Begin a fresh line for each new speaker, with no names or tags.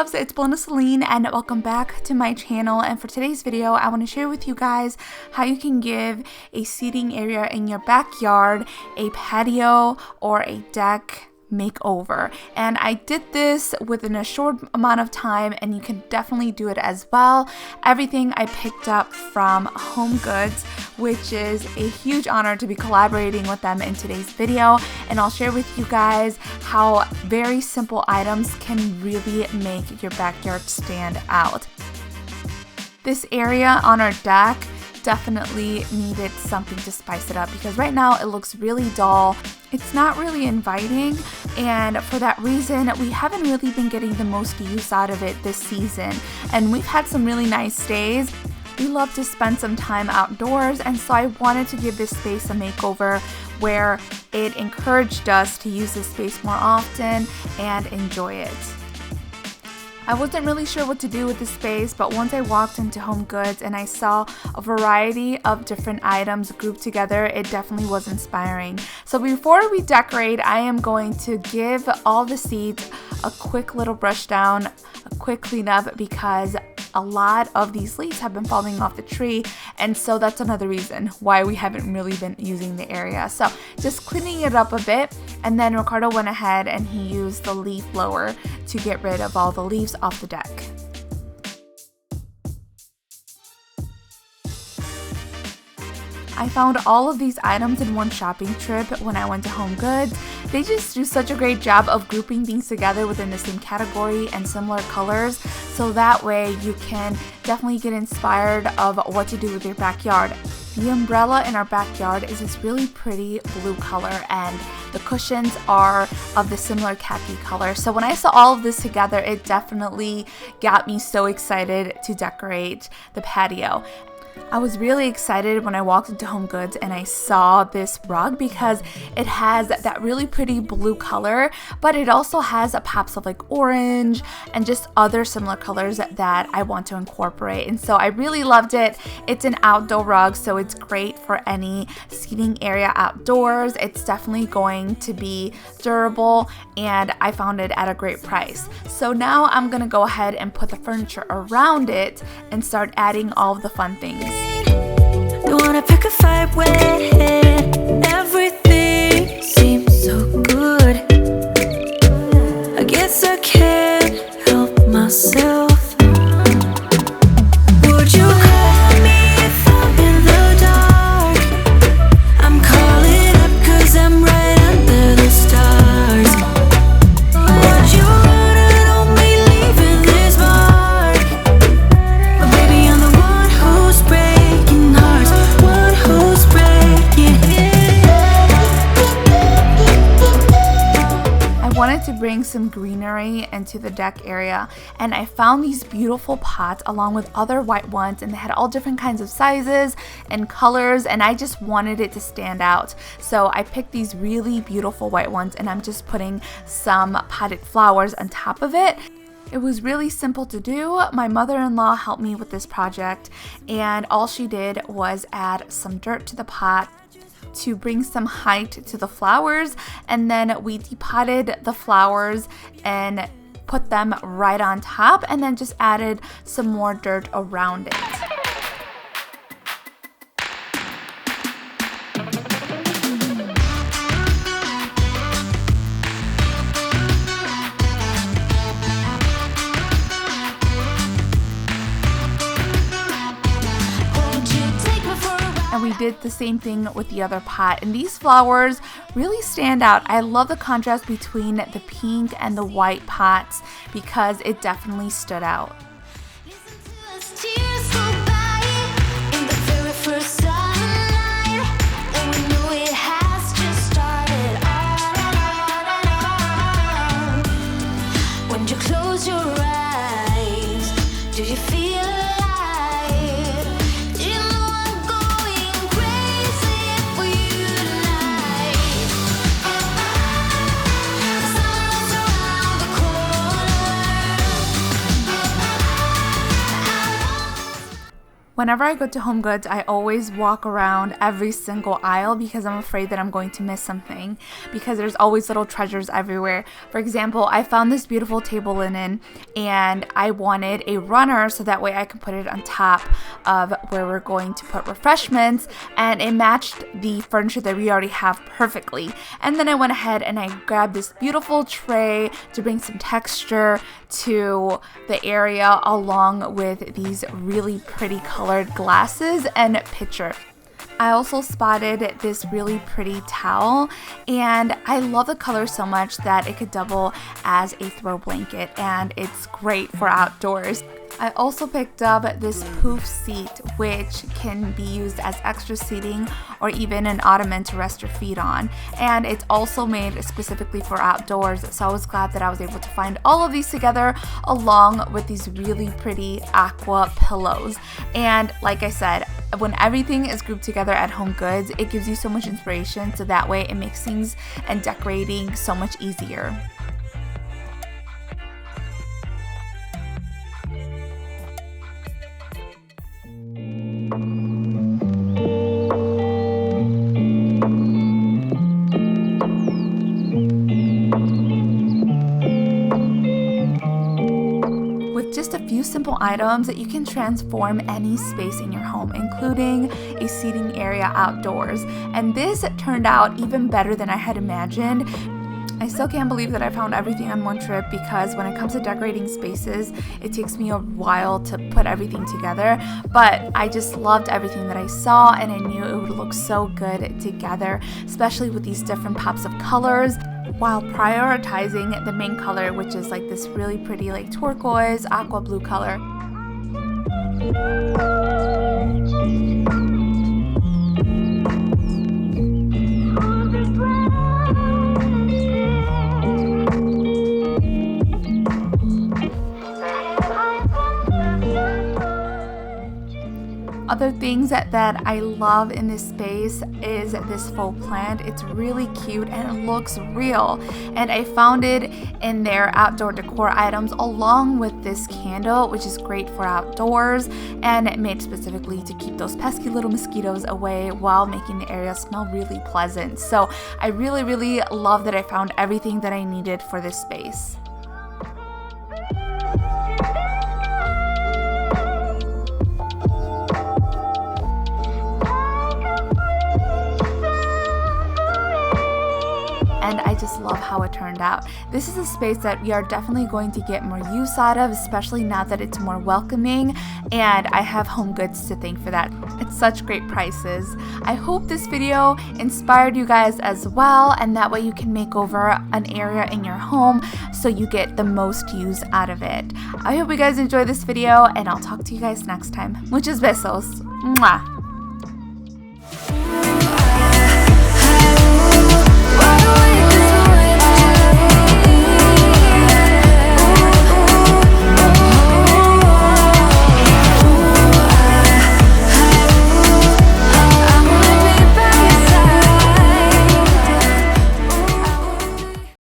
loves, it's Belinda Selene and welcome back to my channel. And for today's video, I want to share with you guys how you can give a seating area in your backyard a patio or a deck makeover. And I did this within a short amount of time, and you can definitely do it as well. Everything I picked up from Home Goods, which is a huge honor to be collaborating with them in today's video. And I'll share with you guys how very simple items can really make your backyard stand out. This area on our deck definitely needed something to spice it up because right now it looks really dull. It's not really inviting, and for that reason we haven't really been getting the most use out of it this season. And we've had some really nice days. We love to spend some time outdoors, and so I wanted to give this space a makeover where it encouraged us to use this space more often and enjoy it. I wasn't really sure what to do with this space, but once I walked into Home Goods and I saw a variety of different items grouped together, it definitely was inspiring. So before we decorate, I am going to give all the seats a quick little brush down, a quick cleanup, because a lot of these leaves have been falling off the tree, and so that's another reason why we haven't really been using the area. So just cleaning it up a bit, and then Ricardo went ahead and he used the leaf blower to get rid of all the leaves off the deck. I found all of these items in one shopping trip when I went to Home Goods. They just do such a great job of grouping things together within the same category and similar colors, so that way you can definitely get inspired of what to do with your backyard. The umbrella in our backyard is this really pretty blue color, and the cushions are of the similar khaki color. So when I saw all of this together, it definitely got me so excited to decorate the patio. I was really excited when I walked into Home Goods and I saw this rug because it has that really pretty blue color, but it also has pops of like orange and just other similar colors that I want to incorporate. And so I really loved it. It's an outdoor rug, so it's great for any seating area outdoors. It's definitely going to be durable, and I found it at a great price. So now I'm gonna go ahead and put the furniture around it and start adding all of the fun things.
Don't wanna pick a fight when everything seems so good. I guess I can't help myself. Would you call me if I'm in the dark? I'm calling up 'cause I'm right under the stars. Would you wanna know me leaving this mark? But baby, I'm the one who's breaking hearts, one who's breaking.
I wanted to bring some greenery into the deck area, and I found these beautiful pots along with other white ones, and they had all different kinds of sizes and colors, and I just wanted it to stand out. So I picked these really beautiful white ones, and I'm just putting some potted flowers on top of it. It was really simple to do. My mother-in-law helped me with this project, and all she did was add some dirt to the pot to bring some height to the flowers, and then we depotted the flowers and put them right on top, and then just added some more dirt around it. And we did the same thing with the other pot, and these flowers really stand out. I love the contrast between the pink and the white pots because it definitely stood out.
When you close your eyes, do you feel alive? Do you know I'm going crazy for you tonight? Summer's around the corner.
Whenever I go to Home Goods, I always walk around every single aisle because I'm afraid that I'm going to miss something, because there's always little treasures everywhere. For example, I found this beautiful table linen and I wanted a runner so that way I can put it on top of where we're going to put refreshments, and it matched the furniture that we already have perfectly. And then I went ahead and I grabbed this beautiful tray to bring some texture to the area, along with these really pretty colored glasses and pitcher. I also spotted this really pretty towel, and I love the color so much that it could double as a throw blanket, and it's great for outdoors. I also picked up this poof seat, which can be used as extra seating or even an ottoman to rest your feet on. And it's also made specifically for outdoors, so I was glad that I was able to find all of these together along with these really pretty aqua pillows. And like I said, when everything is grouped together at Home Goods, it gives you so much inspiration, so that way it makes things and decorating so much easier. With just a few simple items, you can transform any space in your home, including a seating area outdoors. And this turned out even better than I had imagined. I still can't believe that I found everything on one trip, because when it comes to decorating spaces, it takes me a while to put everything together. But I just loved everything that I saw, and I knew it would look so good together, especially with these different pops of colors, while prioritizing the main color, which is like this really pretty like turquoise aqua blue color. Other things that I love in this space is this faux plant. It's really cute and it looks real, and I found it in their outdoor decor items along with this candle, which is great for outdoors and made specifically to keep those pesky little mosquitoes away while making the area smell really pleasant. So I really love that I found everything that I needed for this space. And I just love how it turned out. This is a space that we are definitely going to get more use out of, especially now that it's more welcoming, and I have Home Goods to thank for that. It's such great prices. I hope this video inspired you guys as well, and that way you can make over an area in your home so you get the most use out of it. I hope you guys enjoyed this video, and I'll talk to you guys next time. Muchos besos. Mwah.